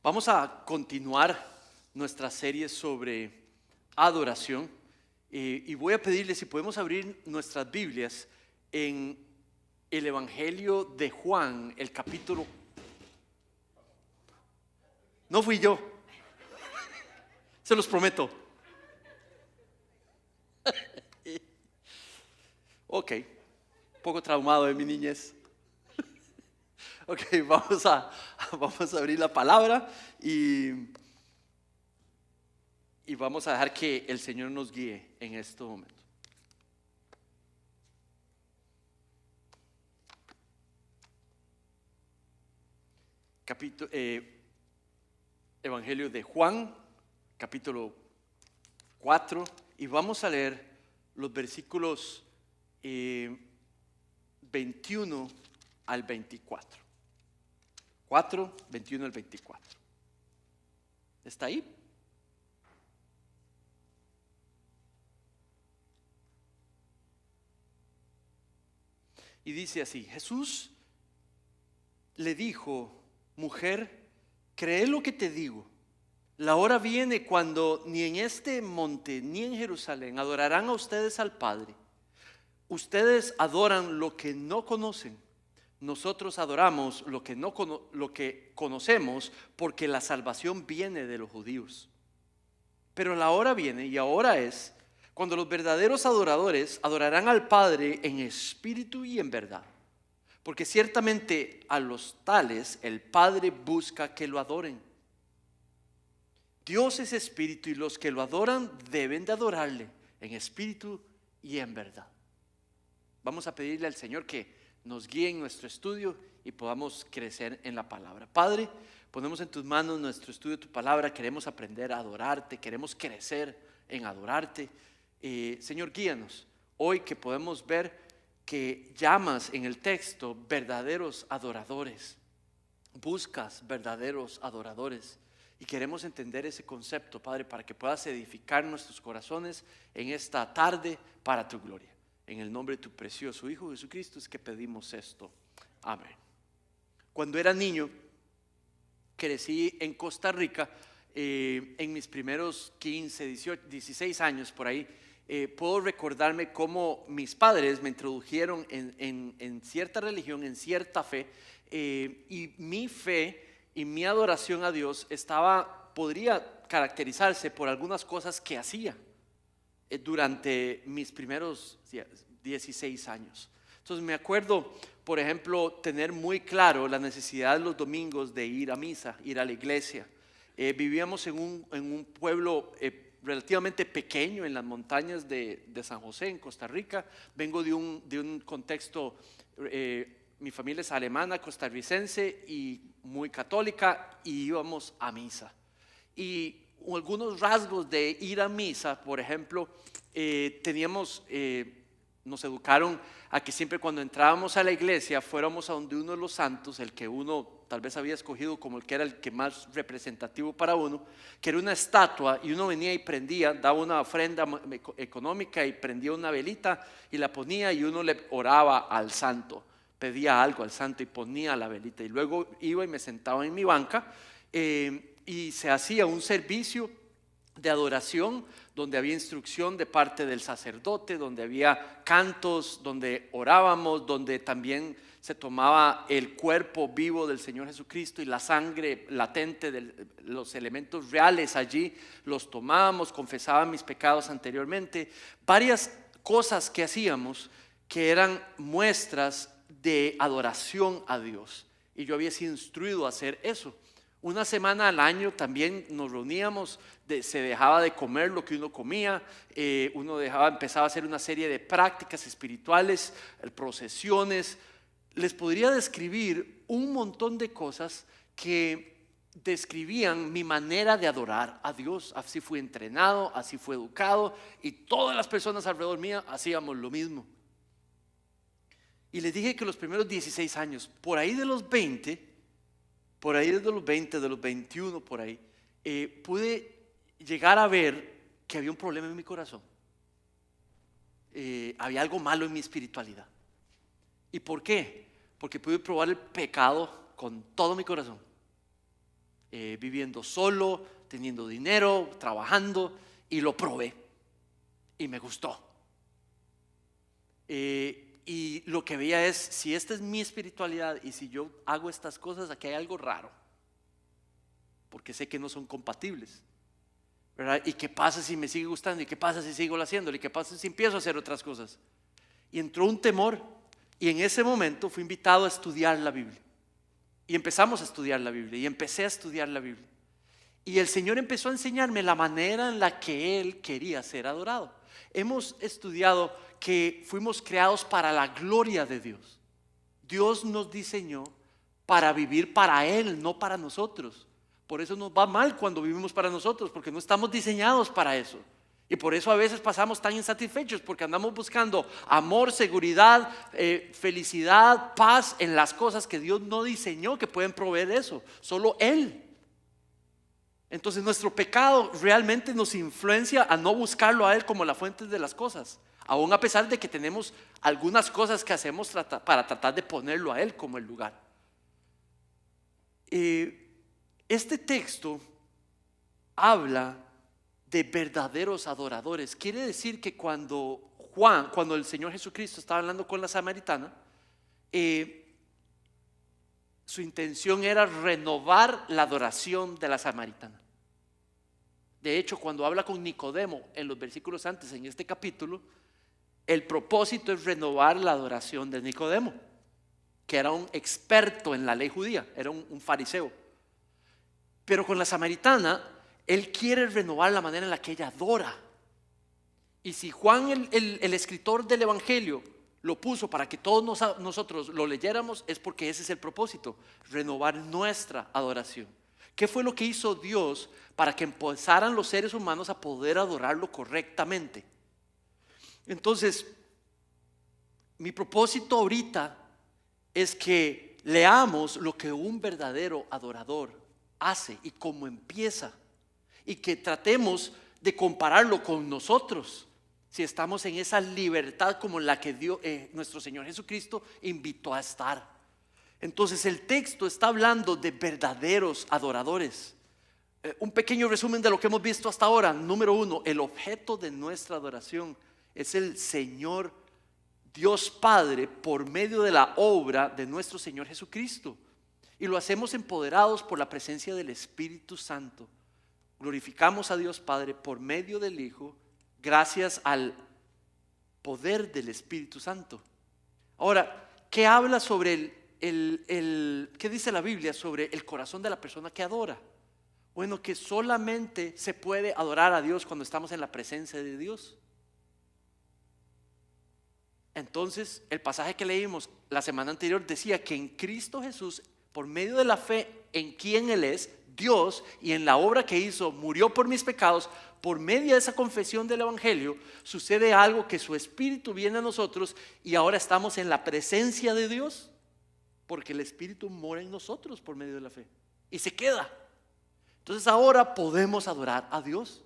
Vamos a continuar nuestra serie sobre adoración y voy a pedirles si podemos abrir nuestras Biblias en el Evangelio de Juan, el capítulo. No fui yo, se los prometo. Ok, poco traumado de mi niñez. Ok, vamos a abrir la palabra y vamos a dejar que el Señor nos guíe en este momento. Evangelio de Juan, capítulo 4, y vamos a leer los versículos 21 al 24. 4, 21 al 24. ¿Está ahí? Y dice así: Jesús le dijo: mujer, cree lo que te digo. La hora viene cuando ni en este monte ni en Jerusalén adorarán a ustedes al Padre. Ustedes adoran lo que no conocen. Nosotros adoramos lo que conocemos, porque la salvación viene de los judíos. Pero la hora viene, y ahora es, cuando los verdaderos adoradores adorarán al Padre en espíritu y en verdad. Porque ciertamente a los tales el Padre busca que lo adoren. Dios es espíritu, y los que lo adoran deben de adorarle en espíritu y en verdad. Vamos a pedirle al Señor que nos guíe en nuestro estudio y podamos crecer en la palabra. Padre, ponemos en tus manos nuestro estudio de tu palabra. Queremos aprender a adorarte, queremos crecer en adorarte. Señor, guíanos hoy, que podemos ver que llamas en el texto verdaderos adoradores. Buscas verdaderos adoradores, y queremos entender ese concepto, Padre, para que puedas edificar nuestros corazones en esta tarde para tu gloria. En el nombre de tu precioso Hijo Jesucristo es que pedimos esto. Amén. Cuando era niño, crecí en Costa Rica. En mis primeros 15, 18, 16 años por ahí, puedo recordarme cómo mis padres me introdujeron en cierta religión, en cierta fe, y mi fe y mi adoración a Dios podría caracterizarse por algunas cosas que hacía durante mis primeros 16 años. Entonces me acuerdo, por ejemplo, tener muy claro la necesidad de los domingos de ir a misa, ir a la iglesia. Vivíamos en un pueblo relativamente pequeño en las montañas de San José, en Costa Rica. Vengo de un contexto, mi familia es alemana, costarricense y muy católica, y íbamos a misa. Y algunos rasgos de ir a misa, por ejemplo, nos educaron a que siempre cuando entrábamos a la iglesia fuéramos a donde uno de los santos, el que uno tal vez había escogido como el que era el que más representativo para uno, que era una estatua, y uno venía y prendía, daba una ofrenda económica y prendía una velita y la ponía, y uno le oraba al santo, pedía algo al santo y ponía la velita, y luego iba y me sentaba en mi banca, y se hacía un servicio de adoración donde había instrucción de parte del sacerdote, donde había cantos, donde orábamos, donde también se tomaba el cuerpo vivo del Señor Jesucristo y la sangre latente de los elementos reales allí, los tomábamos, confesaba mis pecados anteriormente. Varias cosas que hacíamos que eran muestras de adoración a Dios, y yo había sido instruido a hacer eso. Una semana al año también nos reuníamos, se dejaba de comer lo que uno comía, empezaba a hacer una serie de prácticas espirituales, procesiones. Les podría describir un montón de cosas que describían mi manera de adorar a Dios. Así fui entrenado, así fui educado, y todas las personas alrededor mía hacíamos lo mismo. Y les dije que los primeros 16 años, por ahí de los 20, de los 21 por ahí, pude llegar a ver que había un problema en mi corazón. Había algo malo en mi espiritualidad. ¿Y por qué? Porque pude probar el pecado con todo mi corazón. viviendo solo, teniendo dinero, trabajando, y lo probé y me gustó. Y lo que veía es, si esta es mi espiritualidad y si yo hago estas cosas, aquí hay algo raro, porque sé que no son compatibles, ¿verdad? ¿Y qué pasa si me sigue gustando? ¿Y qué pasa si sigo haciéndolo? ¿Y qué pasa si empiezo a hacer otras cosas? Y entró un temor, y en ese momento fui invitado a estudiar la Biblia. Y empezamos a estudiar la Biblia, y empecé a estudiar la Biblia. Y el Señor empezó a enseñarme la manera en la que Él quería ser adorado. Hemos estudiado que fuimos creados para la gloria de Dios. Dios nos diseñó para vivir para Él, no para nosotros. Por eso nos va mal cuando vivimos para nosotros, porque no estamos diseñados para eso. Y por eso a veces pasamos tan insatisfechos, porque andamos buscando amor, seguridad, felicidad, paz en las cosas que Dios no diseñó que pueden proveer eso. Solo Él. Entonces nuestro pecado realmente nos influencia a no buscarlo a Él como la fuente de las cosas, aún a pesar de que tenemos algunas cosas que hacemos para tratar de ponerlo a Él como el lugar. Este texto habla de verdaderos adoradores. Quiere decir que cuando el Señor Jesucristo estaba hablando con la samaritana, su intención era renovar la adoración de la samaritana. De hecho, cuando habla con Nicodemo en los versículos antes, en este capítulo, el propósito es renovar la adoración de Nicodemo, que era un experto en la ley judía, era un fariseo. Pero con la samaritana, él quiere renovar la manera en la que ella adora. Y si Juan, el escritor del Evangelio, lo puso para que todos nosotros lo leyéramos, es porque ese es el propósito, renovar nuestra adoración. ¿Qué fue lo que hizo Dios para que empezaran los seres humanos a poder adorarlo correctamente? Entonces, mi propósito ahorita es que leamos lo que un verdadero adorador hace y cómo empieza, y que tratemos de compararlo con nosotros, si estamos en esa libertad como la que nuestro Señor Jesucristo invitó a estar. Entonces el texto está hablando de verdaderos adoradores. Un pequeño resumen de lo que hemos visto hasta ahora. Número 1, el objeto de nuestra adoración es el Señor Dios Padre por medio de la obra de nuestro Señor Jesucristo. Y lo hacemos empoderados por la presencia del Espíritu Santo. Glorificamos a Dios Padre por medio del Hijo, gracias al poder del Espíritu Santo. Ahora, ¿qué habla sobre qué dice la Biblia sobre el corazón de la persona que adora? Bueno, que solamente se puede adorar a Dios cuando estamos en la presencia de Dios. Entonces, el pasaje que leímos la semana anterior decía que en Cristo Jesús, por medio de la fe en quien Él es, Dios, y en la obra que hizo, murió por mis pecados, por medio de esa confesión del Evangelio, sucede algo, que su Espíritu viene a nosotros y ahora estamos en la presencia de Dios, porque el Espíritu mora en nosotros por medio de la fe y se queda. Entonces ahora podemos adorar a Dios.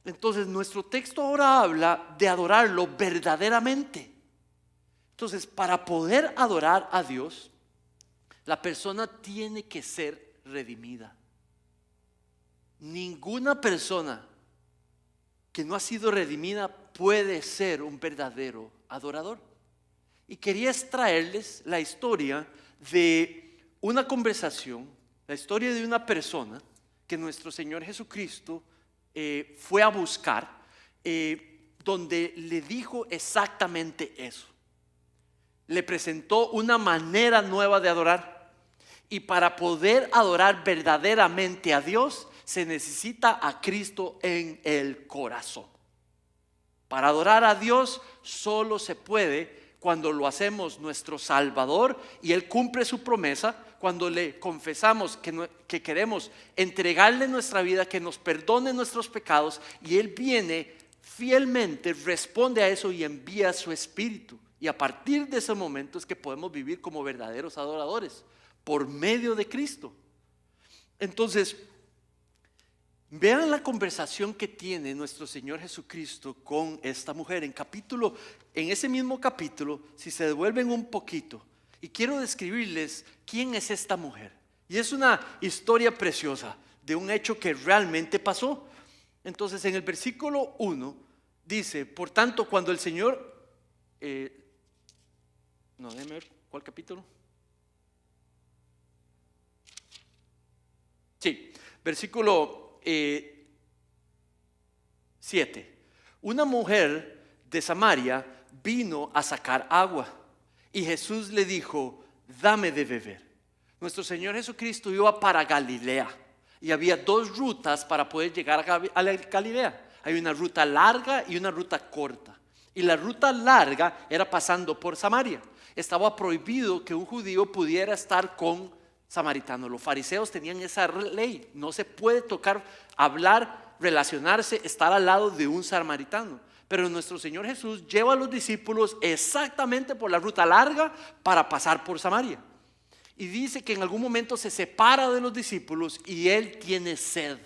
Entonces nuestro texto ahora habla de adorarlo verdaderamente. Entonces, para poder adorar a Dios, la persona tiene que ser redimida. Ninguna persona que no ha sido redimida puede ser un verdadero adorador. Y quería extraerles la historia de una conversación, la historia de una persona que nuestro Señor Jesucristo fue a buscar, donde le dijo exactamente eso. Le presentó una manera nueva de adorar. Y para poder adorar verdaderamente a Dios, se necesita a Cristo en el corazón. Para adorar a Dios solo se puede cuando lo hacemos nuestro Salvador y Él cumple su promesa, cuando le confesamos que queremos entregarle nuestra vida, que nos perdone nuestros pecados, y Él viene fielmente, responde a eso y envía su Espíritu. Y a partir de ese momento es que podemos vivir como verdaderos adoradores, por medio de Cristo. Entonces, vean la conversación que tiene nuestro Señor Jesucristo con esta mujer en ese mismo capítulo. Si se devuelven un poquito, y quiero describirles quién es esta mujer. Y es una historia preciosa de un hecho que realmente pasó. Entonces en el versículo 1 dice, por tanto cuando el Señor, déjeme ver, ¿cuál capítulo? Sí, versículo 7. Una mujer de Samaria vino a sacar agua y Jesús le dijo, dame de beber. Nuestro Señor Jesucristo iba para Galilea y había dos rutas para poder llegar a Galilea. Hay una ruta larga y una ruta corta. Y la ruta larga era pasando por Samaria. Estaba prohibido que un judío pudiera estar con samaritanos. Los fariseos tenían esa ley. No se puede tocar, hablar, relacionarse, estar al lado de un samaritano. Pero nuestro Señor Jesús lleva a los discípulos exactamente por la ruta larga para pasar por Samaria. Y dice que en algún momento se separa de los discípulos y él tiene sed.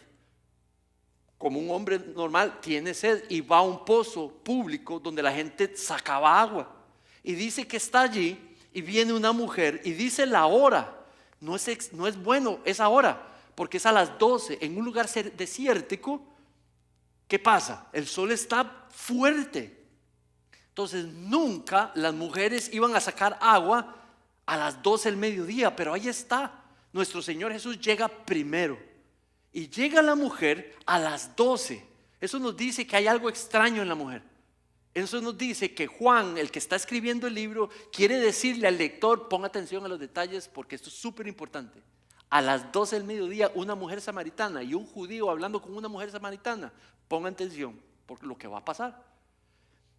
Como un hombre normal tiene sed y va a un pozo público donde la gente sacaba agua. Y dice que está allí y viene una mujer y dice la hora. No es bueno esa hora porque es a las 12 en un lugar desértico. ¿Qué pasa? El sol está fuerte. Entonces nunca las mujeres iban a sacar agua a las 12 del mediodía, pero ahí está. Nuestro Señor Jesús llega primero y llega la mujer a las 12. Eso nos dice que hay algo extraño en la mujer. Eso nos dice que Juan, el que está escribiendo el libro, quiere decirle al lector, ponga atención a los detalles porque esto es súper importante. A las 12 del mediodía una mujer samaritana y un judío hablando con una mujer samaritana, pongan atención por lo que va a pasar.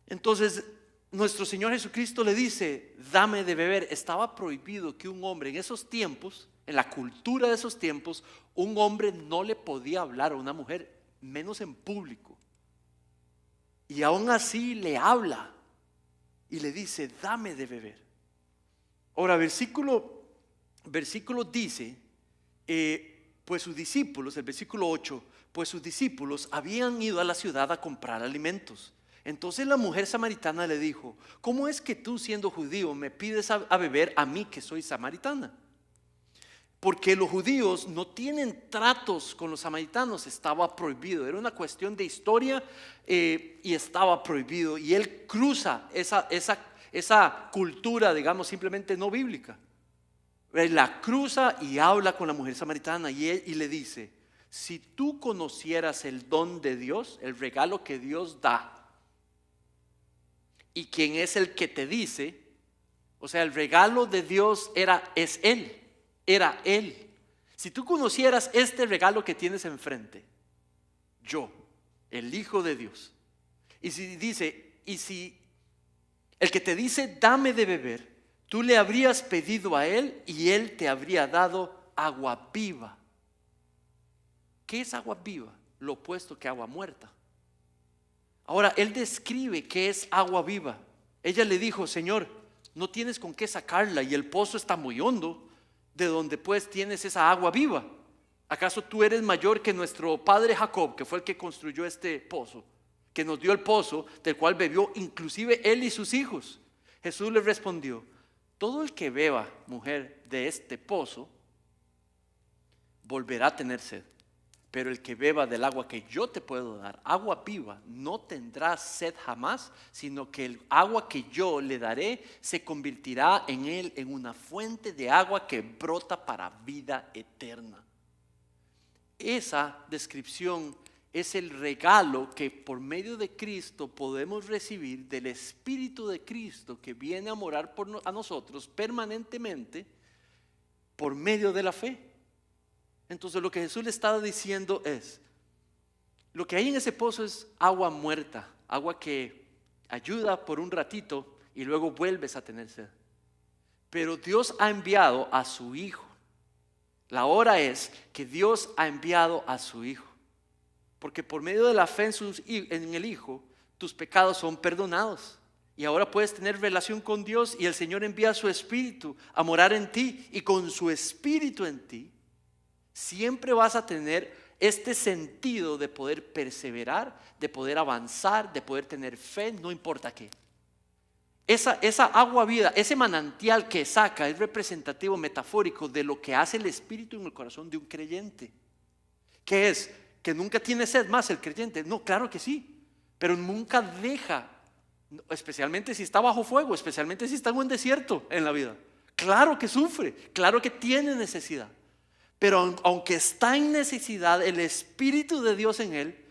Entonces nuestro Señor Jesucristo le dice, dame de beber. Estaba prohibido que un hombre en esos tiempos, en la cultura de esos tiempos, un hombre no le podía hablar a una mujer, menos en público. Y aún así le habla y le dice, dame de beber. Ahora, versículo dice, pues sus discípulos, el versículo 8, pues sus discípulos habían ido a la ciudad a comprar alimentos. Entonces la mujer samaritana le dijo, ¿cómo es que tú siendo judío me pides a beber a mí que soy samaritana? Porque los judíos no tienen tratos con los samaritanos, estaba prohibido, era una cuestión de historia y estaba prohibido. Y él cruza esa cultura, digamos, simplemente no bíblica. Él la cruza y habla con la mujer samaritana y le dice, si tú conocieras el don de Dios, el regalo que Dios da, y quién es el que te dice, o sea, el regalo de Dios es Él. Era Él. Si tú conocieras este regalo que tienes enfrente, yo, el Hijo de Dios, y si el que te dice dame de beber, tú le habrías pedido a Él y Él te habría dado agua viva. ¿Qué es agua viva? Lo opuesto que agua muerta. Ahora, Él describe qué es agua viva. Ella le dijo, Señor, no tienes con qué sacarla y el pozo está muy hondo, de donde pues tienes esa agua viva. ¿Acaso tú eres mayor que nuestro padre Jacob, que fue el que construyó este pozo, que nos dio el pozo, del cual bebió inclusive él y sus hijos? Jesús le respondió, todo el que beba, mujer, de este pozo, volverá a tener sed. Pero el que beba del agua que yo te puedo dar, agua viva, no tendrá sed jamás, sino que el agua que yo le daré se convertirá en él en una fuente de agua que brota para vida eterna. Esa descripción es el regalo que por medio de Cristo podemos recibir del Espíritu de Cristo que viene a morar a nosotros permanentemente por medio de la fe. Entonces lo que Jesús le estaba diciendo es, lo que hay en ese pozo es agua muerta, agua que ayuda por un ratito y luego vuelves a tener sed. Pero Dios ha enviado a su Hijo. La hora es que Dios ha enviado a su Hijo. Porque por medio de la fe en el Hijo, tus pecados son perdonados. Y ahora puedes tener relación con Dios y el Señor envía su Espíritu a morar en ti. Y con su Espíritu en ti, siempre vas a tener este sentido de poder perseverar, de poder avanzar, de poder tener fe, no importa qué. esa agua vida, ese manantial que saca es representativo, metafórico de lo que hace el Espíritu en el corazón de un creyente. ¿Qué es? ¿Que nunca tiene sed más el creyente? No, claro que sí, pero nunca deja, especialmente si está bajo fuego, especialmente si está en un desierto en la vida. Claro que sufre, claro que tiene necesidad, pero aunque está en necesidad, el Espíritu de Dios en él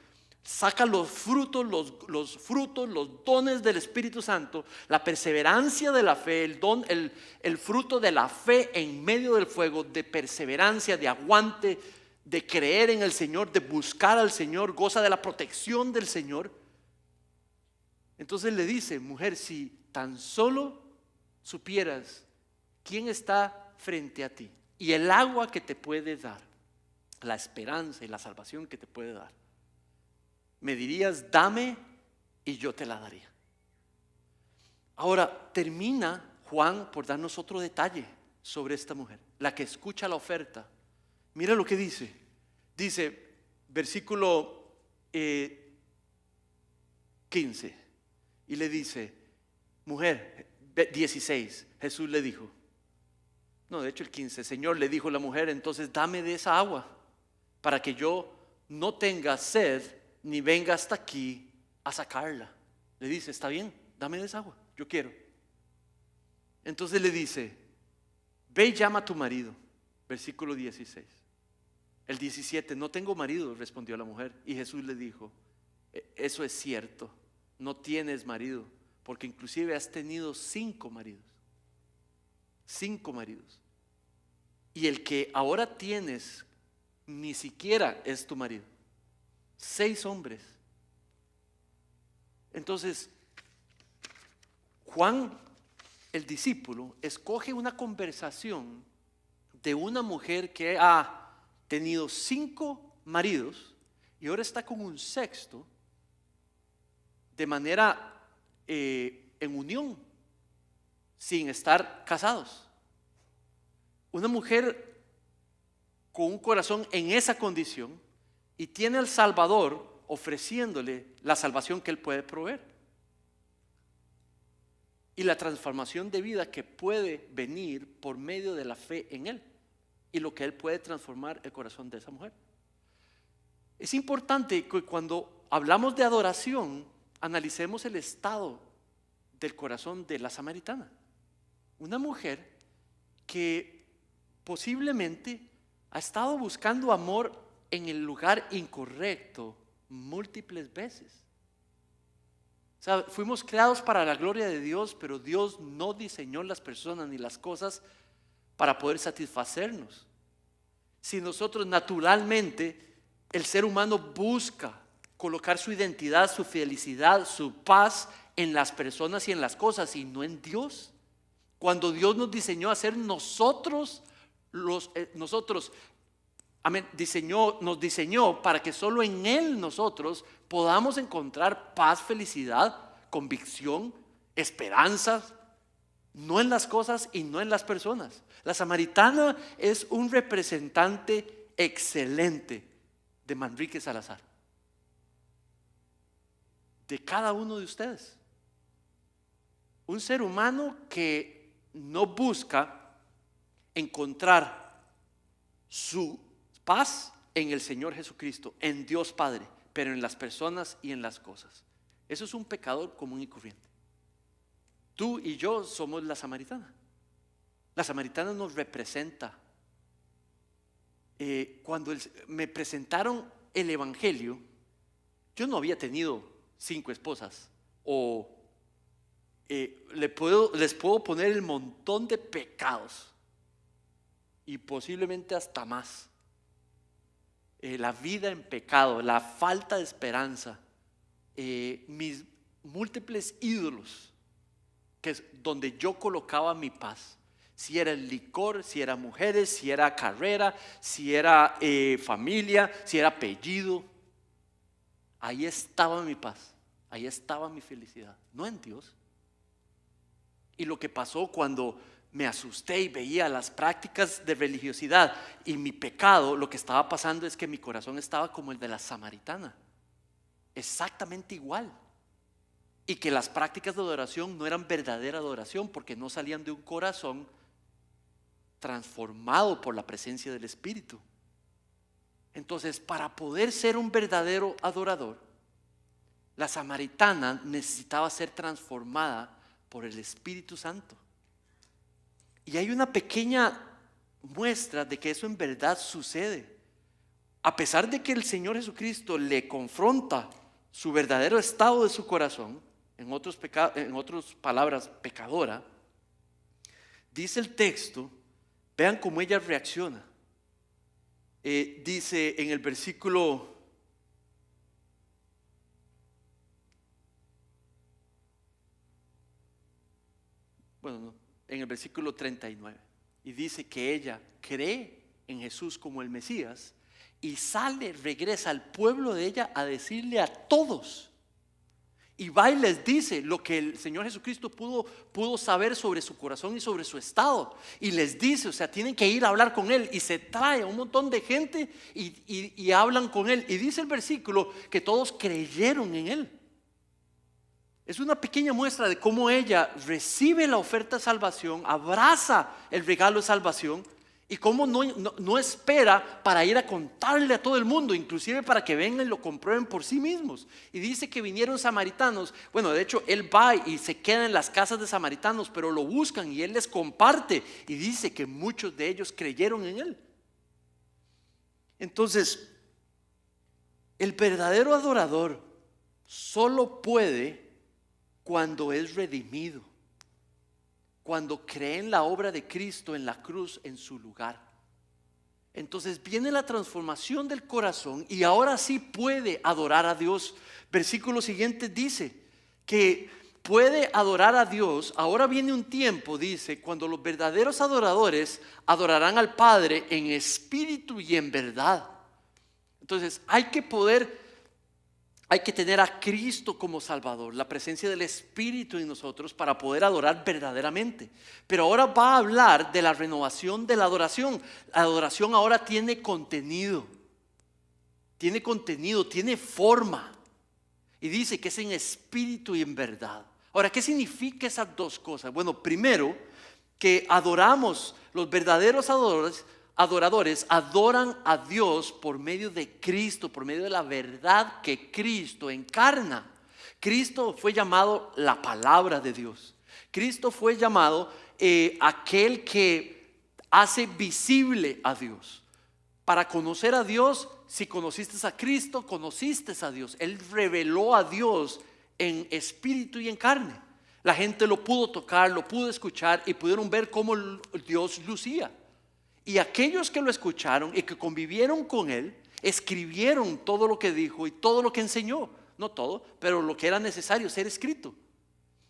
saca los frutos, los dones del Espíritu Santo, la perseverancia de la fe, el fruto de la fe en medio del fuego, de perseverancia, de aguante, de creer en el Señor, de buscar al Señor, goza de la protección del Señor. Entonces le dice: mujer, si tan solo supieras quién está frente a ti y el agua que te puede dar, la esperanza y la salvación que te puede dar, me dirías: dame y yo te la daría. Ahora termina Juan por darnos otro detalle sobre esta mujer, la que escucha la oferta. Mira lo que dice. Dice, versículo 15, y le dice: mujer, 16, Jesús le dijo, no, de hecho el 15, Señor, le dijo la mujer, entonces dame de esa agua para que yo no tenga sed ni venga hasta aquí a sacarla. Le dice: está bien, dame de esa agua, yo quiero. Entonces le dice: ve y llama a tu marido. Versículo 16. El 17, no tengo marido, respondió la mujer. Y Jesús le dijo: eso es cierto, no tienes marido, porque inclusive has tenido 5 maridos. 5 maridos. Y el que ahora tienes ni siquiera es tu marido. 6 hombres. Entonces, Juan, el discípulo, escoge una conversación de una mujer que ha tenido 5 maridos y ahora está con un sexto de manera en unión, sin estar casados. Una mujer con un corazón en esa condición y tiene al Salvador ofreciéndole la salvación que Él puede proveer y la transformación de vida que puede venir por medio de la fe en Él y lo que Él puede transformar el corazón de esa mujer. Es importante que cuando hablamos de adoración analicemos el estado del corazón de la samaritana, una mujer que posiblemente ha estado buscando amor en el lugar incorrecto múltiples veces. O sea, fuimos creados para la gloria de Dios, pero Dios no diseñó las personas ni las cosas para poder satisfacernos. Si nosotros naturalmente, el ser humano busca colocar su identidad, su felicidad, su paz en las personas y en las cosas y no en Dios. Cuando Dios nos diseñó a ser nosotros, nos diseñó para que solo en Él nosotros podamos encontrar paz, felicidad, convicción, esperanza, no en las cosas y no en las personas. La samaritana es un representante excelente de Manrique Salazar, de cada uno de ustedes. Un ser humano que no busca encontrar su paz en el Señor Jesucristo, en Dios Padre, pero en las personas y en las cosas. Eso es un pecador común y corriente. Tú y yo somos la samaritana. La samaritana nos representa. Cuando me presentaron el evangelio, yo no había tenido 5 esposas o les puedo poner el montón de pecados y posiblemente hasta más. La vida en pecado, la falta de esperanza, mis múltiples ídolos, que es donde yo colocaba mi paz. Si era el licor, si era mujeres, si era carrera, si era familia, si era apellido. Ahí estaba mi paz, ahí estaba mi felicidad, no en Dios. Y lo que pasó cuando me asusté y veía las prácticas de religiosidad y mi pecado, lo que estaba pasando es que mi corazón estaba como el de la samaritana, exactamente igual. y que las prácticas de adoración no eran verdadera adoración porque no salían de un corazón transformado por la presencia del Espíritu. Entonces, para poder ser un verdadero adorador, la samaritana necesitaba ser transformada por el Espíritu Santo. Y hay una pequeña muestra de que eso en verdad sucede. A pesar de que el Señor Jesucristo le confronta su verdadero estado de su corazón, en otras palabras, pecadora, dice el texto, vean cómo ella reacciona. Dice en el versículo en el versículo 39, y dice que ella cree en Jesús como el Mesías y regresa al pueblo de ella a decirle a todos. Y va y les dice lo que el Señor Jesucristo pudo saber sobre su corazón y sobre su estado. Y les dice, o sea, tienen que ir a hablar con Él. Y se trae a un montón de gente y hablan con Él. Y dice el versículo que todos creyeron en Él. Es una pequeña muestra de cómo ella recibe la oferta de salvación, abraza el regalo de salvación y cómo no espera para ir a contarle a todo el mundo, inclusive para que vengan y lo comprueben por sí mismos. Y dice que vinieron samaritanos. Bueno, de hecho él va y se queda en las casas de samaritanos, pero lo buscan y él les comparte y dice que muchos de ellos creyeron en él. Entonces, el verdadero adorador solo puede cuando es redimido, cuando cree en la obra de Cristo en la cruz en su lugar. Entonces viene la transformación del corazón y ahora sí puede adorar a Dios. Versículo siguiente dice que puede adorar a Dios. Ahora viene un tiempo, dice, cuando los verdaderos adoradores adorarán al Padre en espíritu y en verdad. Entonces hay que tener a Cristo como Salvador, la presencia del Espíritu en nosotros para poder adorar verdaderamente. Pero ahora va a hablar de la renovación de la adoración. La adoración ahora tiene contenido, tiene forma. Y dice que es en espíritu y en verdad. Ahora, ¿qué significa esas dos cosas? Bueno, primero, que adoramos, los verdaderos adoradores adoran a Dios por medio de Cristo, por medio de la verdad que Cristo encarna. Cristo fue llamado la palabra de Dios. Cristo fue llamado aquel que hace visible a Dios. Para conocer a Dios, si conociste a Cristo, conociste a Dios. Él reveló a Dios en espíritu y en carne. La gente lo pudo tocar, lo pudo escuchar y pudieron ver cómo Dios lucía. Y aquellos que lo escucharon y que convivieron con él, escribieron todo lo que dijo y todo lo que enseñó. No todo, pero lo que era necesario ser escrito.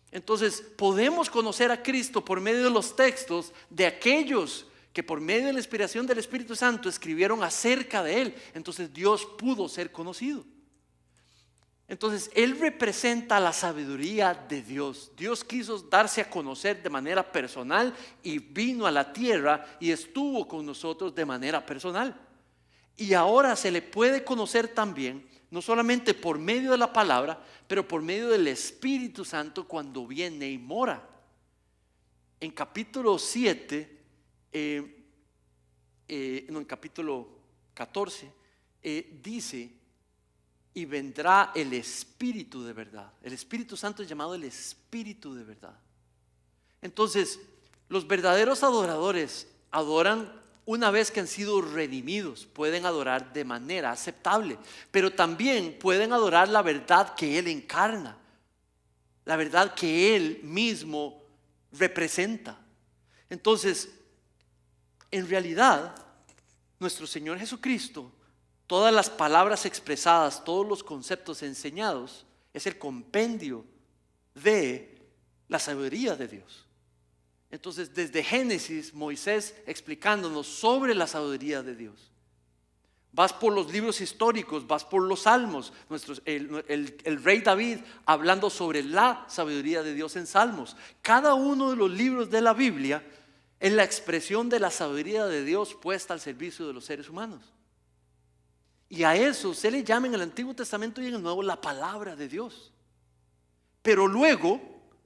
Entonces podemos conocer a Cristo por medio de los textos de aquellos que por medio de la inspiración del Espíritu Santo escribieron acerca de él. Entonces Dios pudo ser conocido. Entonces él representa la sabiduría de Dios. Dios quiso darse a conocer de manera personal y vino a la tierra y estuvo con nosotros de manera personal. Y ahora se le puede conocer también, no solamente por medio de la palabra, pero por medio del Espíritu Santo cuando viene y mora. En capítulo 7, en capítulo 14, dice: y vendrá el Espíritu de verdad. El Espíritu Santo es llamado el Espíritu de verdad. Entonces, los verdaderos adoradores adoran una vez que han sido redimidos. Pueden adorar de manera aceptable, pero también pueden adorar la verdad que Él encarna, la verdad que Él mismo representa. Entonces, en realidad, nuestro Señor Jesucristo, todas las palabras expresadas, todos los conceptos enseñados, es el compendio de la sabiduría de Dios. Entonces, desde Génesis, Moisés explicándonos sobre la sabiduría de Dios. Vas por los libros históricos, vas por los salmos, el rey David hablando sobre la sabiduría de Dios en salmos. Cada uno de los libros de la Biblia es la expresión de la sabiduría de Dios puesta al servicio de los seres humanos. Y a eso se le llama en el Antiguo Testamento y en el Nuevo la palabra de Dios. Pero luego,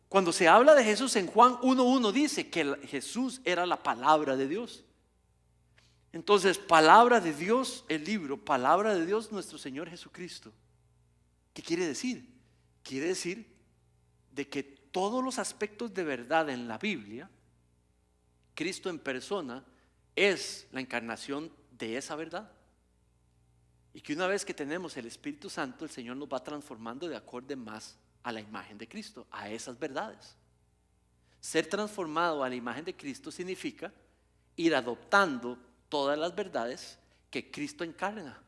cuando se habla de Jesús en Juan 1:1 dice que Jesús era la palabra de Dios. Entonces, palabra de Dios, el libro, palabra de Dios, nuestro Señor Jesucristo. ¿Qué quiere decir? Quiere decir de que todos los aspectos de verdad en la Biblia, Cristo en persona es la encarnación de esa verdad. Y que una vez que tenemos el Espíritu Santo, el Señor nos va transformando de acorde más a la imagen de Cristo, a esas verdades. Ser transformado a la imagen de Cristo significa ir adoptando todas las verdades que Cristo encarna.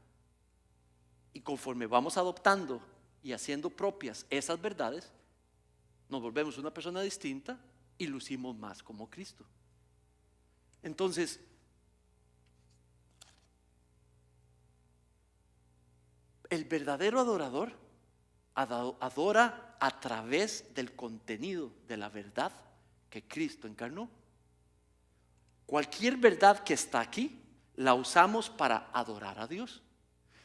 Y conforme vamos adoptando y haciendo propias esas verdades, nos volvemos una persona distinta y lucimos más como Cristo. Entonces, el verdadero adorador adora a través del contenido de la verdad que Cristo encarnó. Cualquier verdad que está aquí la usamos para adorar a Dios.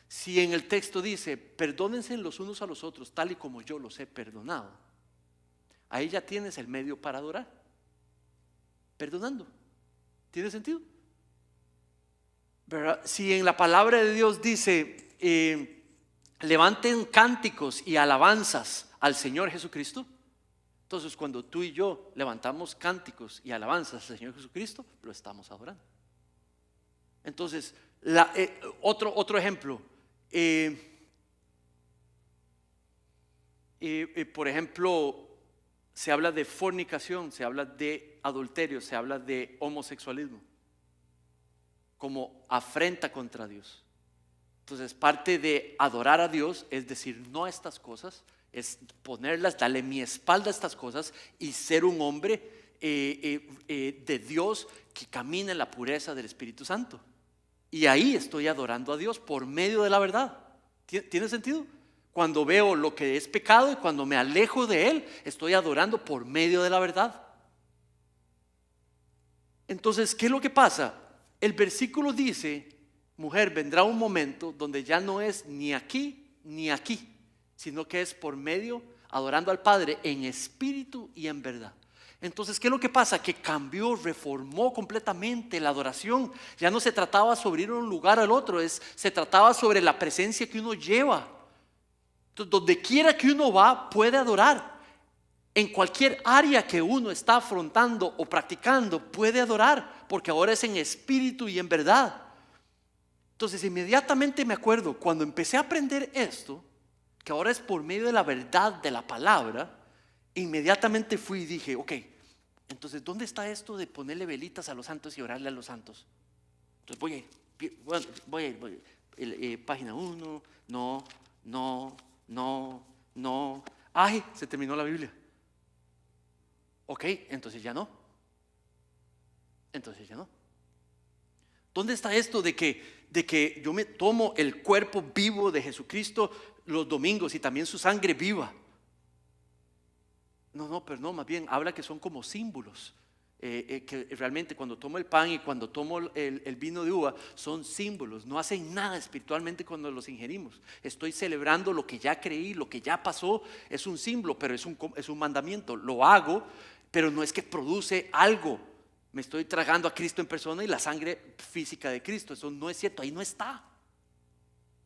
Si en el texto dice, perdónense los unos a los otros tal y como yo los he perdonado, ahí ya tienes el medio para adorar, perdonando. ¿Tiene sentido? ¿Verdad? Si en la palabra de Dios dice, levanten cánticos y alabanzas al Señor Jesucristo, entonces cuando tú y yo levantamos cánticos y alabanzas al Señor Jesucristo, lo estamos adorando. Entonces, otro ejemplo, por ejemplo, se habla de fornicación, se habla de adulterio, se habla de homosexualismo como afrenta contra Dios. Entonces, parte de adorar a Dios es decir no a estas cosas, es ponerlas, darle mi espalda a estas cosas y ser un hombre de Dios que camina en la pureza del Espíritu Santo. Y ahí estoy adorando a Dios por medio de la verdad. ¿Tiene sentido? Cuando veo lo que es pecado y cuando me alejo de él, estoy adorando por medio de la verdad. Entonces, ¿qué es lo que pasa? El versículo dice, mujer, vendrá un momento donde ya no es ni aquí ni aquí, sino que es por medio, adorando al Padre en espíritu y en verdad. Entonces, ¿qué es lo que pasa? Que cambió, reformó completamente la adoración. Ya no se trataba sobre ir de un lugar al otro, se trataba sobre la presencia que uno lleva. Entonces, donde quiera que uno va, puede adorar. En cualquier área que uno está afrontando o practicando, puede adorar, porque ahora es en espíritu y en verdad. Entonces, inmediatamente me acuerdo, cuando empecé a aprender esto, que ahora es por medio de la verdad de la palabra, inmediatamente fui y dije, ok, entonces ¿dónde está esto de ponerle velitas a los santos y orarle a los santos? Entonces voy a ir, página 1, no, ay, se terminó la Biblia. Ok, entonces ya no. ¿Dónde está esto de que yo me tomo el cuerpo vivo de Jesucristo los domingos y también su sangre viva? Pero no, más bien habla que son como símbolos, que realmente cuando tomo el pan y cuando tomo el vino de uva son símbolos, no hacen nada espiritualmente cuando los ingerimos. Estoy celebrando lo que ya creí, lo que ya pasó, es un símbolo, pero es un mandamiento. Lo hago, pero no es que produce algo. Me estoy tragando a Cristo en persona y la sangre física de Cristo, eso no es cierto, ahí no está.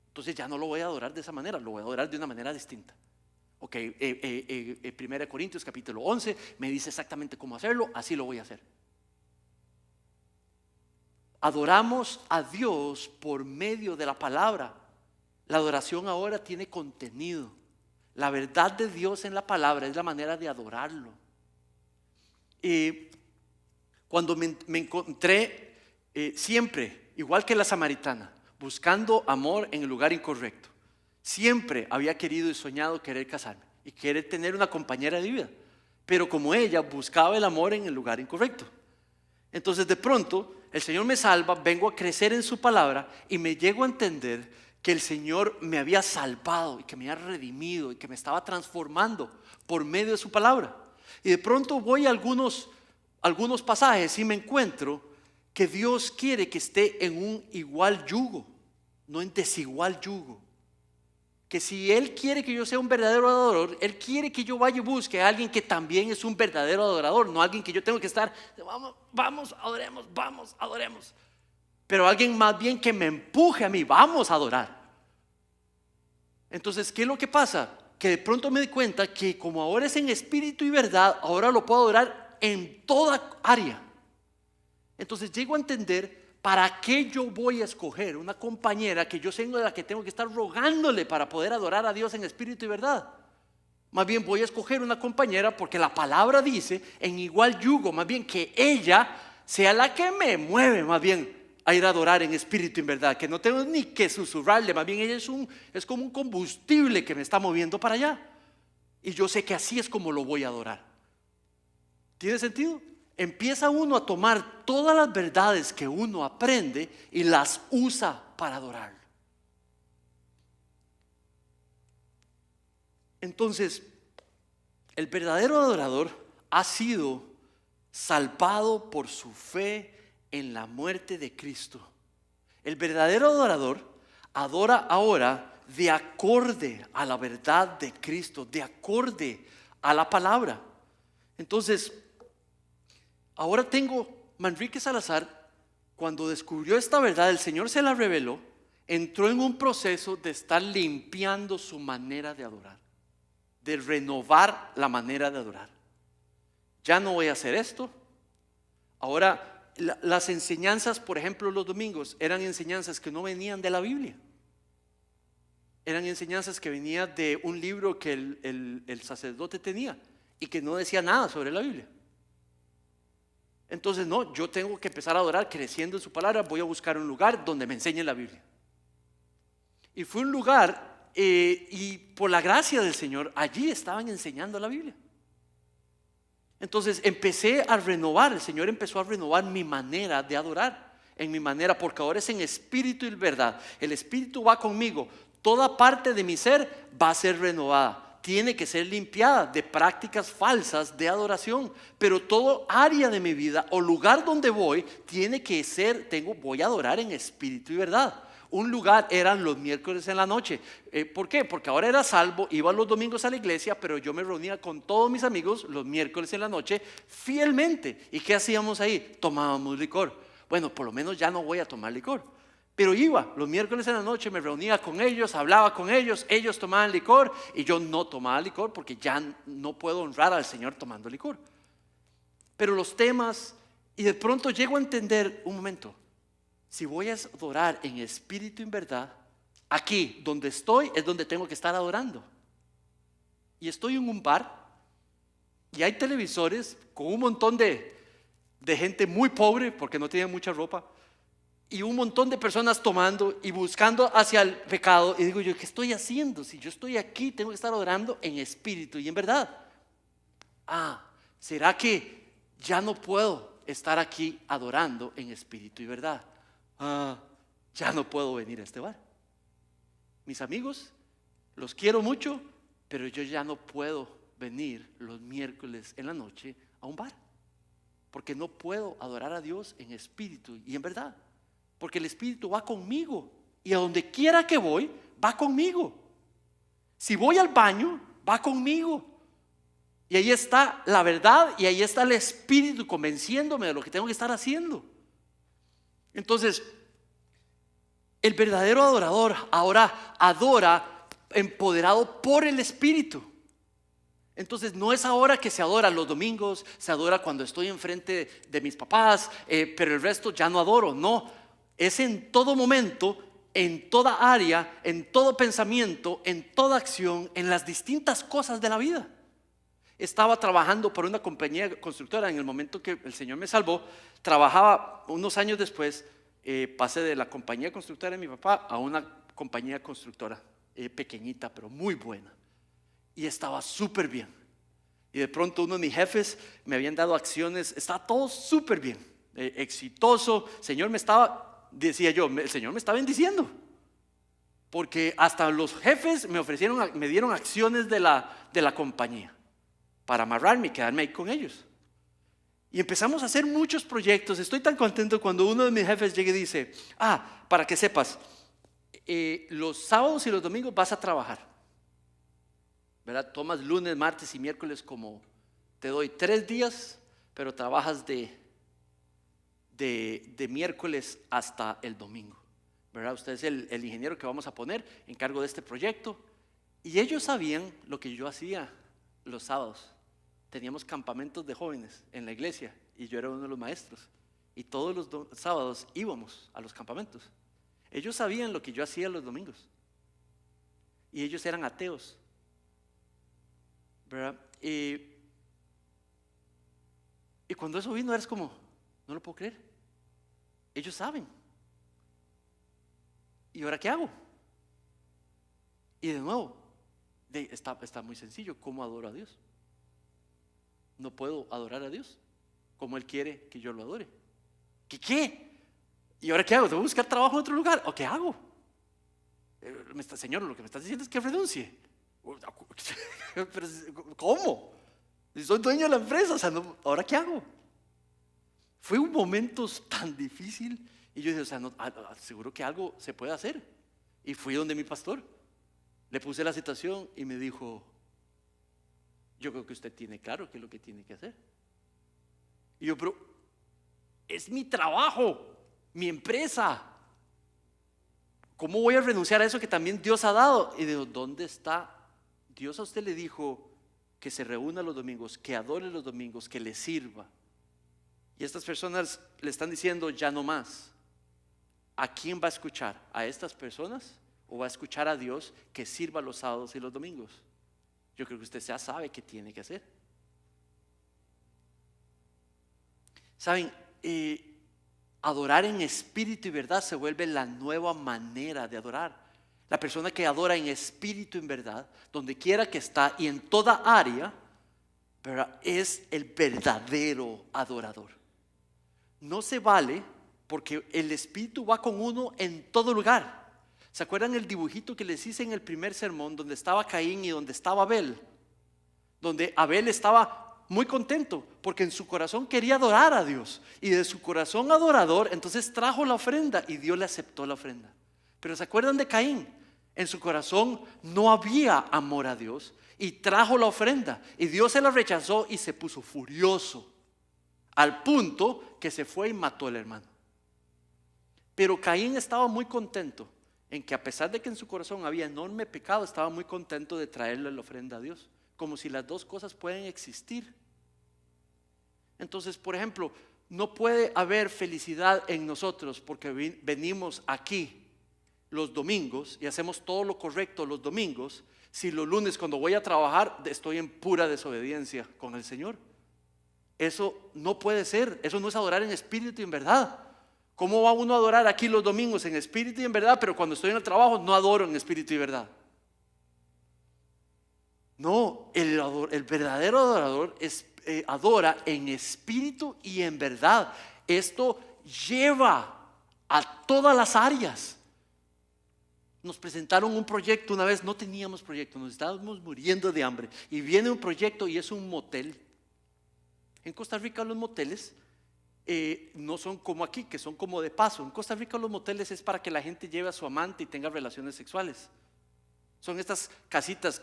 Entonces ya no lo voy a adorar de esa manera, lo voy a adorar de una manera distinta. Ok, 1 Corintios capítulo 11 me dice exactamente cómo hacerlo, así lo voy a hacer. Adoramos a Dios por medio de la palabra. La adoración ahora tiene contenido. La verdad de Dios en la palabra es la manera de adorarlo. Cuando me encontré siempre, igual que la samaritana, buscando amor en el lugar incorrecto, siempre había querido y soñado querer casarme y querer tener una compañera de vida, pero como ella buscaba el amor en el lugar incorrecto. Entonces de pronto el Señor me salva, vengo a crecer en su palabra y me llego a entender que el Señor me había salvado y que me había redimido y que me estaba transformando por medio de su palabra. Y de pronto voy a algunos pasajes y me encuentro que Dios quiere que esté en un igual yugo, no en desigual yugo. que si Él quiere que yo sea un verdadero adorador, Él quiere que yo vaya y busque a alguien que también es un verdadero adorador, no alguien que yo tengo que estar, vamos, adoremos. Pero alguien más bien que me empuje a mí, vamos a adorar. Entonces, ¿qué es lo que pasa? Que de pronto me di cuenta que como ahora es en espíritu y verdad, ahora lo puedo adorar en toda área. Entonces llego a entender para qué yo voy a escoger una compañera que yo sé de la que tengo que estar rogándole para poder adorar a Dios en espíritu y verdad. Más bien voy a escoger una compañera porque la palabra dice en igual yugo, más bien que ella sea la que me mueve más bien a ir a adorar en espíritu y en verdad, que no tengo ni que susurrarle, más bien ella es como un combustible que me está moviendo para allá. Y yo sé que así es como lo voy a adorar. ¿Tiene sentido? Empieza uno a tomar todas las verdades que uno aprende y las usa para adorar. Entonces, el verdadero adorador ha sido salvado por su fe en la muerte de Cristo. El verdadero adorador adora ahora de acorde a la verdad de Cristo, de acorde a la palabra. Entonces, ahora Manrique Salazar, cuando descubrió esta verdad, el Señor se la reveló, entró en un proceso de estar limpiando su manera de adorar, de renovar la manera de adorar. Ya no voy a hacer esto. Ahora, las enseñanzas, por ejemplo, los domingos, eran enseñanzas que no venían de la Biblia. Eran enseñanzas que venían de un libro que el sacerdote tenía y que no decía nada sobre la Biblia. Entonces, no, yo tengo que empezar a adorar creciendo en su palabra. Voy a buscar un lugar donde me enseñe la Biblia. Y fue un lugar, y por la gracia del Señor, allí estaban enseñando la Biblia. Entonces empecé a renovar, el Señor empezó a renovar mi manera de adorar, en mi manera, porque ahora es en espíritu y verdad. El espíritu va conmigo, toda parte de mi ser va a ser renovada. Tiene que ser limpiada de prácticas falsas de adoración, pero todo área de mi vida o lugar donde voy tiene que ser, voy a adorar en espíritu y verdad. Un lugar eran los miércoles en la noche. ¿Por qué? Porque ahora era salvo, iba los domingos a la iglesia, pero yo me reunía con todos mis amigos los miércoles en la noche fielmente. ¿Y qué hacíamos ahí? Tomábamos licor. Bueno, por lo menos ya no voy a tomar licor. Pero iba los miércoles en la noche, me reunía con ellos, hablaba con ellos, ellos tomaban licor y yo no tomaba licor porque ya no puedo honrar al Señor tomando licor. Pero los temas, y de pronto llego a entender, un momento, si voy a adorar en espíritu y en verdad, aquí donde estoy es donde tengo que estar adorando. Y estoy en un bar y hay televisores con un montón de gente muy pobre porque no tienen mucha ropa. Y un montón de personas tomando y buscando hacia el pecado. Y digo yo, ¿qué estoy haciendo? Si yo estoy aquí, tengo que estar adorando en espíritu y en verdad. ¿Será que ya no puedo estar aquí adorando en espíritu y verdad? Ya no puedo venir a este bar. Mis amigos, los quiero mucho, pero yo ya no puedo venir los miércoles en la noche a un bar. Porque no puedo adorar a Dios en espíritu y en verdad. Porque el Espíritu va conmigo y a donde quiera que voy, va conmigo. Si voy al baño, va conmigo. Y ahí está la verdad y ahí está el Espíritu convenciéndome de lo que tengo que estar haciendo. Entonces, el verdadero adorador ahora adora empoderado por el Espíritu. Entonces no es ahora que se adora los domingos, se adora cuando estoy enfrente de mis papás, pero el resto ya no adoro, no. Es en todo momento, en toda área, en todo pensamiento, en toda acción, en las distintas cosas de la vida. Estaba trabajando por una compañía constructora en el momento que el Señor me salvó. Trabajaba unos años después, pasé de la compañía constructora de mi papá a una compañía constructora pequeñita, pero muy buena. Y estaba súper bien. Y de pronto uno de mis jefes me habían dado acciones, estaba todo súper bien, exitoso. Señor decía yo, el Señor me está bendiciendo. Porque hasta los jefes me dieron acciones de la compañía para amarrarme y quedarme ahí con ellos. Y empezamos a hacer muchos proyectos. Estoy tan contento cuando uno de mis jefes llega y dice, para que sepas, los sábados y los domingos vas a trabajar, ¿verdad? Tomas lunes, martes y miércoles como te doy 3 días, pero trabajas de miércoles hasta el domingo, ¿verdad? Usted es el ingeniero que vamos a poner en cargo de este proyecto. Y ellos sabían lo que yo hacía los sábados. Teníamos campamentos de jóvenes en la iglesia y yo era uno de los maestros. Y todos los sábados íbamos a los campamentos. Ellos sabían lo que yo hacía los domingos. Y ellos eran ateos, ¿verdad? Y cuando eso vino, eres como, no lo puedo creer. Ellos saben. ¿Y ahora qué hago? Y de nuevo, está muy sencillo. ¿Cómo adoro a Dios? No puedo adorar a Dios como Él quiere que yo lo adore. ¿Qué? ¿Y ahora qué hago? ¿Debo buscar trabajo en otro lugar? ¿O qué hago? Señor, lo que me estás diciendo es que renuncie. Pero, ¿cómo? Si soy dueño de la empresa, o sea, no, ¿ahora qué hago? Fue un momento tan difícil y yo dije, o sea, no, seguro que algo se puede hacer. Y fui donde mi pastor, le puse la situación y me dijo, yo creo que usted tiene claro qué es lo que tiene que hacer. Y yo, pero es mi trabajo, mi empresa. ¿Cómo voy a renunciar a eso que también Dios ha dado? Y digo, ¿dónde está? Dios a usted le dijo que se reúna los domingos, que adore los domingos, que le sirva. Y estas personas le están diciendo, ya no más. ¿A quién va a escuchar? ¿A estas personas? ¿O va a escuchar a Dios que sirva los sábados y los domingos? Yo creo que usted ya sabe qué tiene que hacer. Saben, adorar en espíritu y verdad se vuelve la nueva manera de adorar. La persona que adora en espíritu y en verdad, donde quiera que está y en toda área, ¿verdad?, es el verdadero adorador. No se vale porque el espíritu va con uno en todo lugar. ¿Se acuerdan el dibujito que les hice en el primer sermón donde estaba Caín y donde estaba Abel? Donde Abel estaba muy contento porque en su corazón quería adorar a Dios, y de su corazón adorador entonces trajo la ofrenda y Dios le aceptó la ofrenda. Pero ¿se acuerdan de Caín? En su corazón no había amor a Dios y trajo la ofrenda y Dios se la rechazó y se puso furioso al punto que se fue y mató al hermano. Pero Caín estaba muy contento en que, a pesar de que en su corazón había enorme pecado, estaba muy contento de traerle la ofrenda a Dios, como si las dos cosas pueden existir. Entonces, por ejemplo, no puede haber felicidad en nosotros porque venimos aquí los domingos y hacemos todo lo correcto los domingos, si los lunes cuando voy a trabajar estoy en pura desobediencia con el Señor. Eso no puede ser, eso no es adorar en espíritu y en verdad. ¿Cómo va uno a adorar aquí los domingos en espíritu y en verdad, pero cuando estoy en el trabajo no adoro en espíritu y verdad? No, el verdadero adorador adora en espíritu y en verdad. Esto lleva a todas las áreas. Nos presentaron un proyecto una vez, no teníamos proyecto, nos estábamos muriendo de hambre y viene un proyecto y es un motel. En Costa Rica los moteles no son como aquí, que son como de paso. En Costa Rica los moteles es para que la gente lleve a su amante y tenga relaciones sexuales. Son estas casitas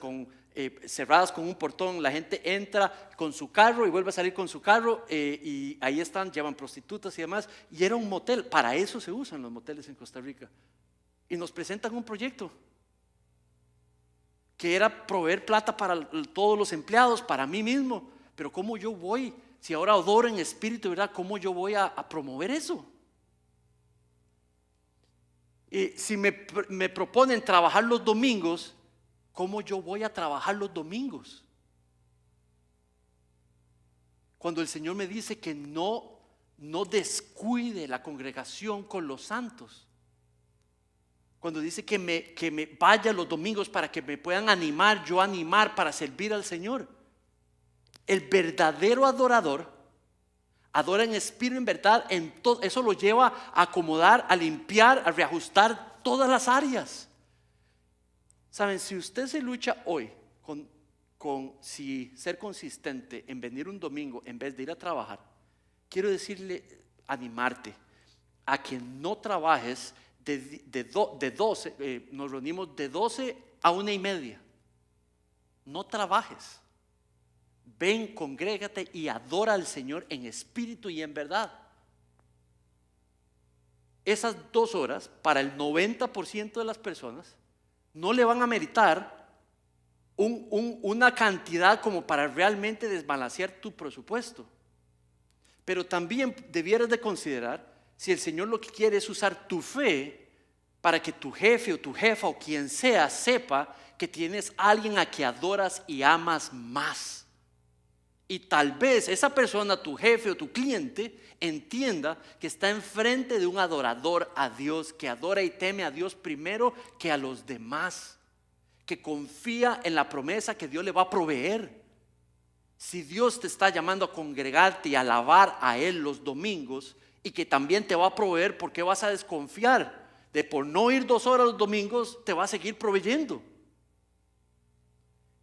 cerradas con un portón. La gente entra con su carro y vuelve a salir con su carro, y ahí están, llevan prostitutas y demás. Y era un motel, para eso se usan los moteles en Costa Rica. Y nos presentan un proyecto que era proveer plata para todos los empleados, para mí mismo. Pero ¿cómo yo voy? Si ahora adoro en espíritu, ¿verdad? ¿Cómo yo voy a promover eso? Si me proponen trabajar los domingos, ¿cómo yo voy a trabajar los domingos? Cuando el Señor me dice que no descuide la congregación con los santos. Cuando dice que me vaya los domingos para que me puedan animar, yo animar para servir al Señor. El verdadero adorador adora en espíritu y en verdad. Eso lo lleva a acomodar, a limpiar, a reajustar todas las áreas. Saben, si usted se lucha hoy con si ser consistente en venir un domingo en vez de ir a trabajar, quiero decirle, animarte a que no trabajes de 12, nos reunimos de 12 a 1:30. No trabajes. Ven, congrégate y adora al Señor en espíritu y en verdad. Esas 2 horas, para el 90% de las personas, no le van a meritar una cantidad como para realmente desbalancear tu presupuesto. Pero también debieras de considerar si el Señor lo que quiere es usar tu fe para que tu jefe o tu jefa o quien sea sepa que tienes a alguien a quien adoras y amas más. Y tal vez esa persona, tu jefe o tu cliente, entienda que está enfrente de un adorador a Dios, que adora y teme a Dios primero que a los demás, que confía en la promesa que Dios le va a proveer. Si Dios te está llamando a congregarte y a alabar a Él los domingos y que también te va a proveer, ¿por qué vas a desconfiar de por no ir 2 horas los domingos te va a seguir proveyendo?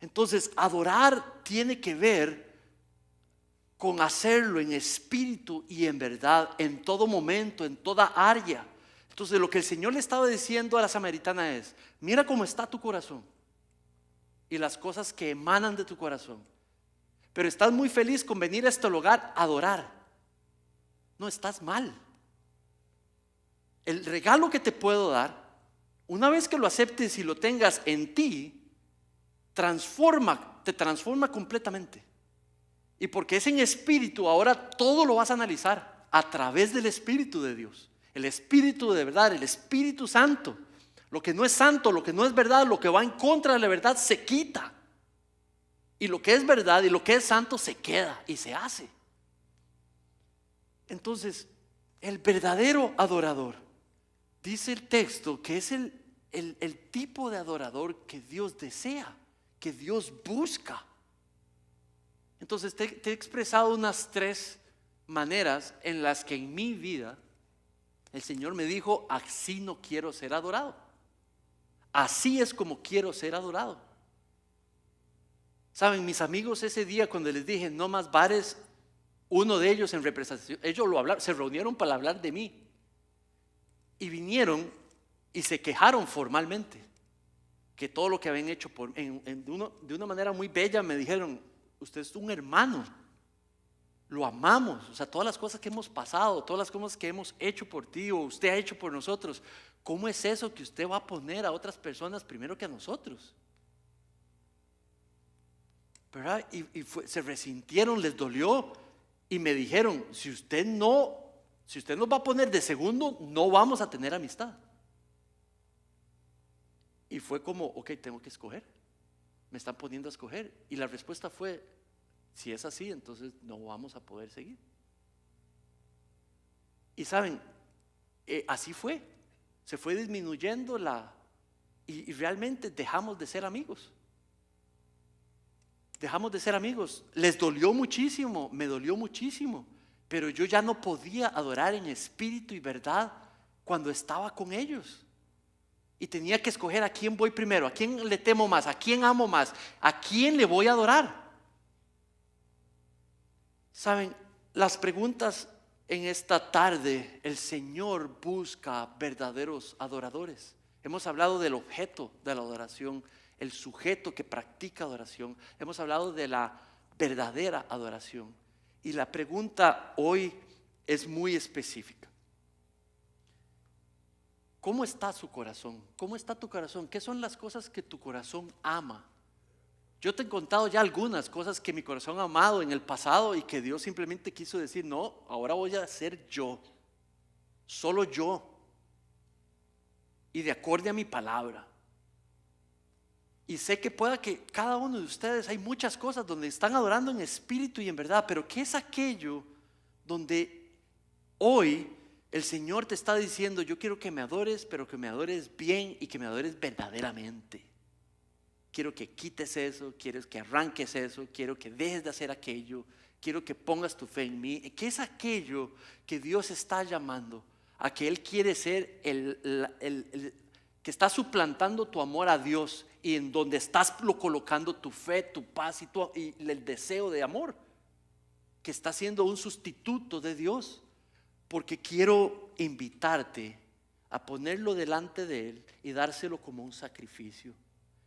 Entonces, adorar tiene que ver con hacerlo en espíritu y en verdad, en todo momento, en toda área. Entonces, lo que el Señor le estaba diciendo a la samaritana es: mira cómo está tu corazón y las cosas que emanan de tu corazón. Pero estás muy feliz con venir a este lugar a adorar. No, estás mal. El regalo que te puedo dar, una vez que lo aceptes y lo tengas en ti, te transforma completamente. Y porque es en espíritu, ahora todo lo vas a analizar a través del Espíritu de Dios. El Espíritu de verdad, el Espíritu Santo. Lo que no es santo, lo que no es verdad, lo que va en contra de la verdad se quita. Y lo que es verdad y lo que es santo se queda y se hace. Entonces, el verdadero adorador, dice el texto, que es el tipo de adorador que Dios desea, que Dios busca. Entonces te he expresado unas 3 maneras en las que en mi vida el Señor me dijo: así no quiero ser adorado. Así es como quiero ser adorado. Saben, mis amigos, ese día cuando les dije no más bares, uno de ellos en representación, ellos se reunieron para hablar de mí y vinieron y se quejaron formalmente que todo lo que habían hecho de una manera muy bella. Me dijeron: usted es un hermano, lo amamos, o sea, todas las cosas que hemos pasado, todas las cosas que hemos hecho por ti o usted ha hecho por nosotros, ¿cómo es eso que usted va a poner a otras personas primero que a nosotros? ¿Verdad? Se resintieron, les dolió y me dijeron: si usted nos va a poner de segundo, no vamos a tener amistad. Y fue como: ok, tengo que escoger, me están poniendo a escoger. Y la respuesta fue: si es así, entonces no vamos a poder seguir. Y saben, así fue, se fue disminuyendo y realmente dejamos de ser amigos. Dejamos de ser amigos. Les dolió muchísimo, me dolió muchísimo, pero yo ya no podía adorar en espíritu y verdad cuando estaba con ellos. Y tenía que escoger a quién voy primero, a quién le temo más, a quién amo más, a quién le voy a adorar. Saben, las preguntas en esta tarde: el Señor busca verdaderos adoradores. Hemos hablado del objeto de la adoración, el sujeto que practica adoración. Hemos hablado de la verdadera adoración. Y la pregunta hoy es muy específica. ¿Cómo está su corazón? ¿Cómo está tu corazón? ¿Qué son las cosas que tu corazón ama? Yo te he contado ya algunas cosas que mi corazón ha amado en el pasado y que Dios simplemente quiso decir: no, ahora voy a ser yo, solo yo, y de acuerdo a mi palabra. Y sé que pueda que cada uno de ustedes, hay muchas cosas donde están adorando en espíritu y en verdad, pero ¿qué es aquello donde hoy el Señor te está diciendo: yo quiero que me adores, pero que me adores bien y que me adores verdaderamente? Quiero que quites eso, quiero que arranques eso, quiero que dejes de hacer aquello, quiero que pongas tu fe en mí. ¿Qué es aquello que Dios está llamando a que Él quiere ser que está suplantando tu amor a Dios y en donde estás colocando tu fe, tu paz y el deseo de amor? Que está siendo un sustituto de Dios. Porque quiero invitarte a ponerlo delante de Él y dárselo como un sacrificio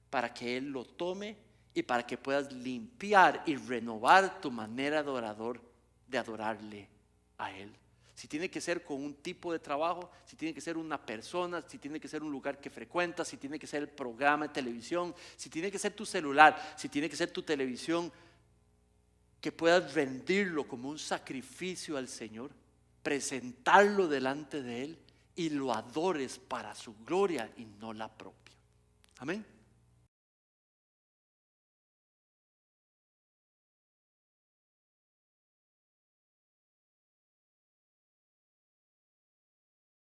para que Él lo tome y para que puedas limpiar y renovar tu manera de adorarle a Él. Si tiene que ser con un tipo de trabajo, si tiene que ser una persona, si tiene que ser un lugar que frecuentas, si tiene que ser el programa de televisión, si tiene que ser tu celular, si tiene que ser tu televisión, que puedas rendirlo como un sacrificio al Señor, presentarlo delante de Él y lo adores para su gloria y no la propia. Amén.